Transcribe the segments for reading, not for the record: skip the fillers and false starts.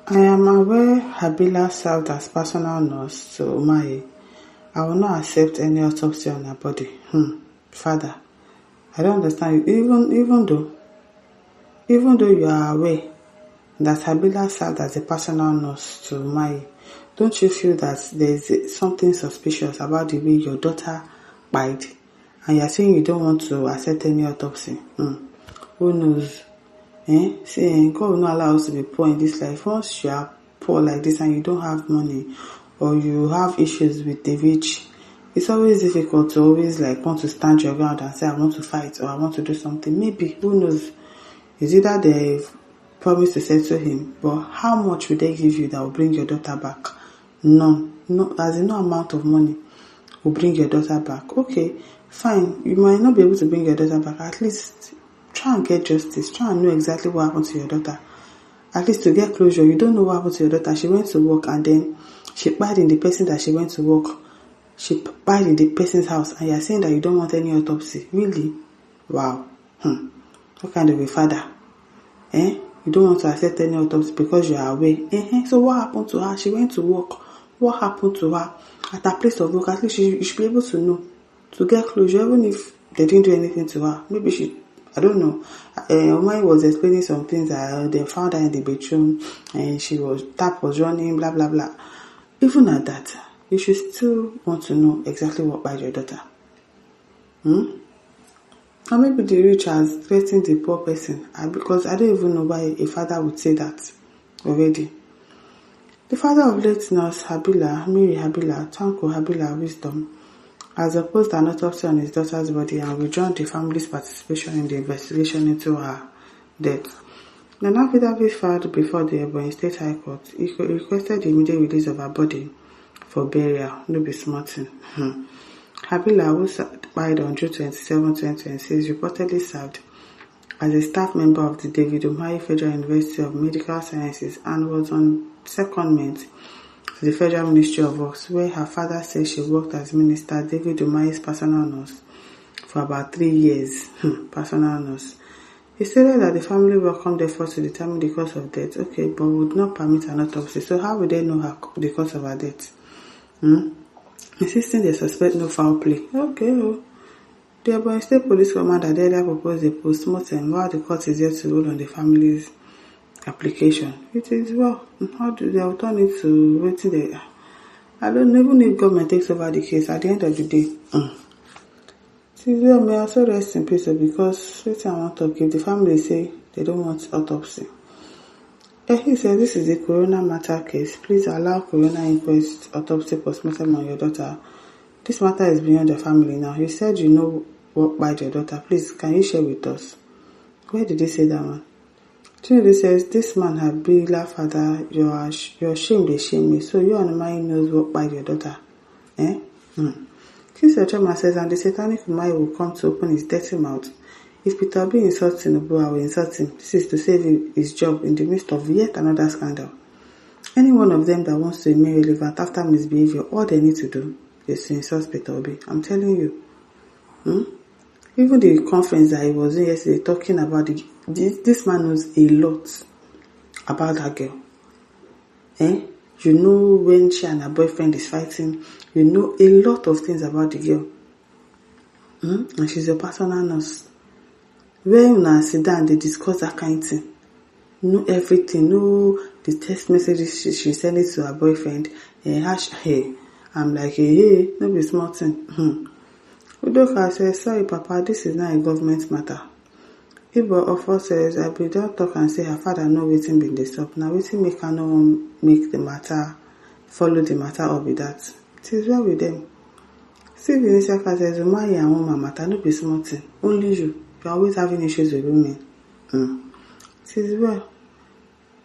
I am aware Habila served as personal nurse to Umahi. I will not accept any autopsy on her body. Father, I don't understand you. Even though you are aware that Habila served as a personal nurse to Umahi, don't you feel that there's something suspicious about the way your daughter died? And you're saying you don't want to accept any autopsy? Who knows? See, God will not allow us to be poor in this life. Once you are poor like this and you don't have money, or you have issues with the rich, it's always difficult to always want to stand your ground and say, I want to fight or I want to do something. Maybe, who knows? It's either they promise to settle him, but how much will they give you that will bring your daughter back? None. No, as in no amount of money will bring your daughter back. Okay, fine. You might not be able to bring your daughter back. At least try and get justice. Try and know exactly what happened to your daughter. At least to get closure. You don't know what happened to your daughter. She went to work and then she died in the person that she went to work. She died in the person's house, and you're saying that you don't want any autopsy. Really? Wow. What kind of a father? You don't want to accept any autopsy because you are away. So what happened to her? She went to work. What happened to her at her place of work? At least you should be able to know, to get closure, even if they didn't do anything to her. Maybe I don't know. Umahi was explaining some things that they found her in the bedroom and tap was running, blah blah blah. Even at that, you should still want to know exactly what by your daughter. Or maybe the rich has threatened the poor person, because I don't even know why a father would say that already. The father of late nurse Habila, Mary Habila, Tanko Habila Wisdom, has opposed an autopsy on his daughter's body and withdrawn the family's participation in the investigation into her death. The affidavit filed before the Ebonyi State High Court, he requested the immediate release of her body for burial. No be small thing. Habila, who died on June 27, 2026, reportedly served as a staff member of the David Umahi Federal University of Medical Sciences and was on secondment to the Federal Ministry of Works, where her father says she worked as Minister David Umahi's personal nurse for about 3 years. Personal nurse. He stated that the family welcomed efforts to determine the cause of death, but would not permit an autopsy. So how would they know the cause of her death? Insisting they suspect no foul play. The Ebonyi State Police Commander earlier proposed a post-mortem while the court is yet to rule on the family's application. It is how do they return it to waiting there? I don't know, even if government takes over the case at the end of the day. It is may also rest in peace because I want to give the family say they don't want autopsy. He says this is a corona matter case. Please allow corona inquest autopsy postmortem on your daughter. This matter is beyond the family now. You said you know what by your daughter. Please, can you share with us? Where did he say that one? Chinedu says, this man Habila father, your shame, they shame me. So you and Umahi knows what by your daughter. King Choma says, and the satanic Umahi will come to open his dirty mouth. If Peter Obi insults Tinubu, I will insult him. This is to save his job in the midst of yet another scandal. Any one of them that wants to remain relevant after misbehavior, all they need to do is to insult Peter Obi. I'm telling you. Even the conference that he was in yesterday talking about this man knows a lot about that girl. You know when she and her boyfriend is fighting. You know a lot of things about the girl. And she's a personal nurse. When you sit down, they discuss that kind of thing. Know everything. Know the text messages she sent it to her boyfriend. I'm like, hey, no be small thing. Udoka says, sorry Papa, this is not a government matter. Ibo Ofo says, I be don't talk and say her father know wetin been dey stop. Now wetin make her no make the matter, follow the matter up with that. It is well with them. Steve Inisiaka says, Umahi and woman matter no be small thing. Only you are always having issues with women. It is well.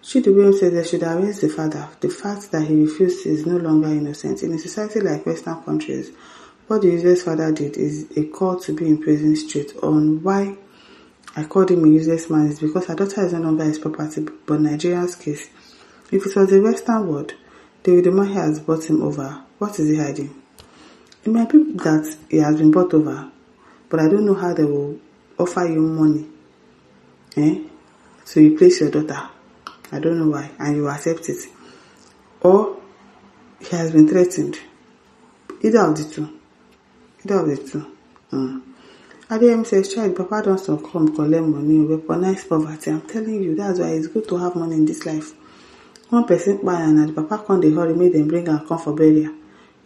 Chidibuem says they should arrest the father. The fact that he refused is no longer innocent. In a society like Western countries, what the useless father did is a call to be in prison straight. On why I called him a useless man is because her daughter is no longer his property, but Nigeria's case. If it was the Western world, David Umahi has bought him over. What is he hiding? It might be that he has been bought over, but I don't know how they will offer you money to replace your daughter. I don't know why, and you accept it. Or he has been threatened. Either of the two. Adeyemi says, child, Papa don't come collect money, weaponize poverty. I'm telling you, that's why it's good to have money in this life. One person buy and the Papa come dey hurry, make them bring and come for burial.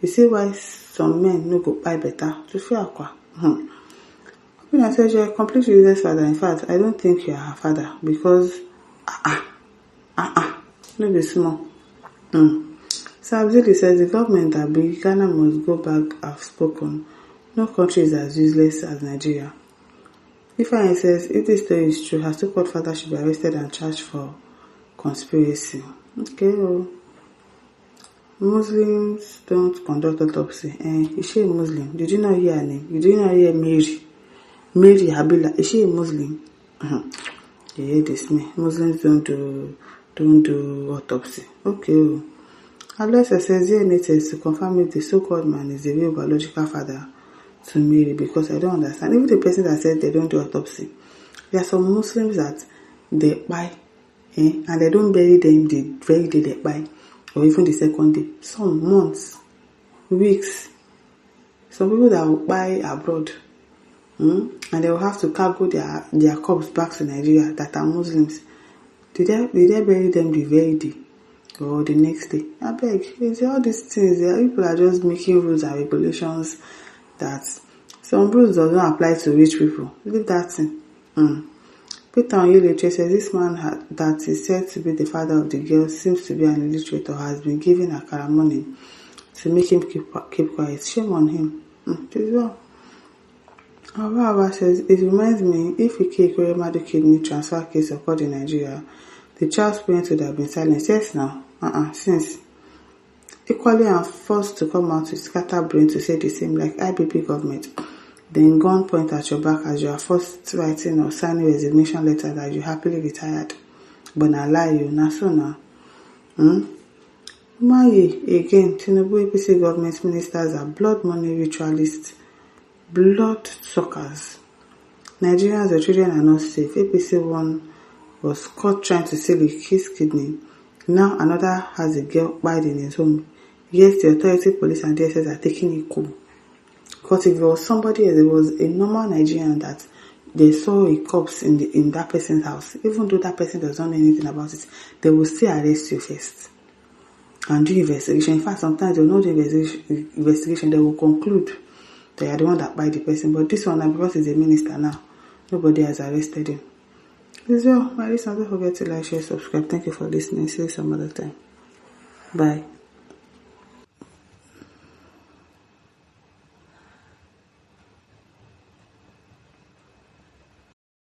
You see why some men no go buy better to fear aqua. When I said you're a completely useless father, in fact, I don't think you are her father because no be small. So Abdul says the government that big Ghana must go back have spoken. No country is as useless as Nigeria. Ifeanyi says if this story is true, her so-called father should be arrested and charged for conspiracy. Okay, Muslims don't conduct autopsy. Is she a Muslim? Did you not hear her name? Did you not hear Mary? Mary Habila. Is she a Muslim? You hear this me? Muslims don't do autopsy. Okay. Aloysia says DNA test to confirm if the so-called man is the real biological father to Mary, because I don't understand. Even the person that said they don't do autopsy, there are some Muslims that they buy, and they don't bury them the very day they buy, or even the second day. Some months, weeks. Some people that will buy abroad, and they will have to cargo their corpse back to Nigeria that are Muslims. Did they bury them the very day or the next day? I beg, it's all these things. People are just making rules and regulations that some rules does not apply to rich people. Leave that thing. Peter Onyeleche says this man that is said to be the father of the girl seems to be an illiterate or has been given Akara money to make him keep quiet. Shame on him. As well. Awa says it reminds me, if Ike Ekwemadu kidney transfer case occurred in Nigeria, the child's parents would have been silent. Yes, now. Since equally and forced to come out with scatter brain to say the same like IBP government, then gun point at your back as you are forced writing or signing resignation letter that you happily retired. But I lie you, na so now. Umahi, again, Tinubu APC government ministers are blood money ritualists, blood suckers. Nigerians, the children are not safe. APC one was caught trying to steal his kidney. Now another has a girl died in his home. Yes, the authority, police and DSS are taking it cool. Because if it was somebody else, it was a normal Nigerian that they saw a corpse in that person's house, even though that person does not know anything about it, they will still arrest you first and do investigation. In fact, sometimes they will not do investigation, they will conclude they are the one that buy the person. But this one, because he's a minister now, nobody has arrested him. As well, my listeners, don't forget to like, share, subscribe. Thank you for listening. See you some other time. Bye.